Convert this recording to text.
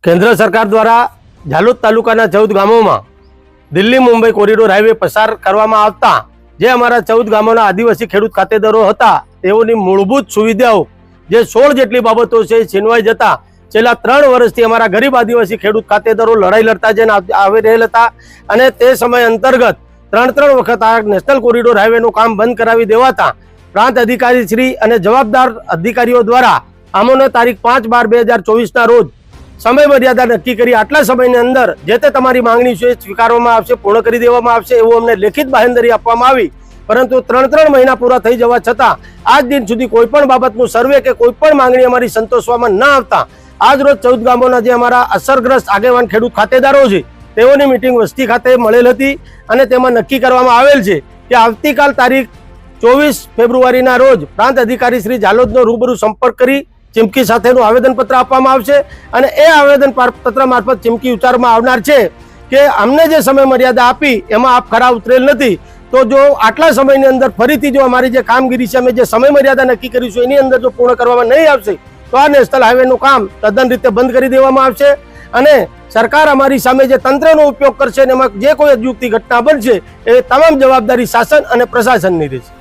કેન્દ્ર સરકાર દ્વારા ઝાલોદ તાલુકાના 14 ગામોમાં દિલ્હી મુંબઈ કોરિડોર હાઈવે પસાર કરવામાં આવતા જે અમારા 14 ગામોના આદિવાસી ખેડૂત ખાતેદારો હતા તેઓની મૂળભૂત સુવિધાઓ જે 16 જેટલી બાબતો છે છીનવાઈ જતા છેલ્લા 3 વર્ષથી અમારા ગરીબ આદિવાસી ખેડૂત ખાતેદારો લડાઈ લડતા જઈને આવી રહેલ હતા અને તે સમય અંતર્ગત 3 વખત આ નેશનલ કોરિડોર હાઈવેનું કામ બંધ કરાવી દેવાતા પ્રાંત અધિકારી શ્રી અને જવાબદાર અધિકારીઓ દ્વારા આમોને તારીખ 5/12/2024ના રોજ સમય મર્યાદા નક્કી કરી આટલા સમયની અંદર જે તે તમારી માંગણી છે સ્વીકારવામાં આવશે, પૂર્ણ કરી દેવામાં આવશે એવું અમને લેખિત બાહેંધરી આપવામાં આવી, પરંતુ 3 મહિના પૂરા થઈ જવા છતાં આજ દિન સુધી કોઈ પણ બાબતનું સર્વે કે કોઈ પણ માંગણી અમારી સંતોષવામાં ન આવતા આજ રોજ 14 ગામોના જે અમારા અસરગ્રસ્ત આગેવાન ખેડૂત ખાતેદારો છે તેઓની મિટિંગ વસ્તી ખાતે મળેલ હતી અને તેમાં નક્કી કરવામાં આવેલ છે કે આવતીકાલ તારીખ 24 ફેબ્રુઆરીના રોજ પ્રાંત અધિકારી શ્રી ઝાલોદનો રૂબરૂ સંપર્ક કરી ચીમકી સાથેનું આવેદનપત્ર આપવામાં આવશે અને એ આવેદનપત્ર મારફત ચીમકી ઉચ્ચારવામાં આવનાર છે કે અમને જે સમય મર્યાદા આપી એમાં આપ ખરા ઉતરેલ નથી, તો જો આટલા સમયની અંદર ફરીથી જો અમારી જે કામગીરી છે અમે જે સમય મર્યાદા નક્કી કરીશું એની અંદર જો પૂર્ણ કરવામાં નહીં આવશે તો આ નેશનલ હાઈવેનું કામ તદ્દન રીતે બંધ કરી દેવામાં આવશે અને સરકાર અમારી સામે જે તંત્રનો ઉપયોગ કરશે અને એમાં જે કોઈ અજુગતી ઘટના બનશે એ તમામ જવાબદારી શાસન અને પ્રશાસનની રહેશે.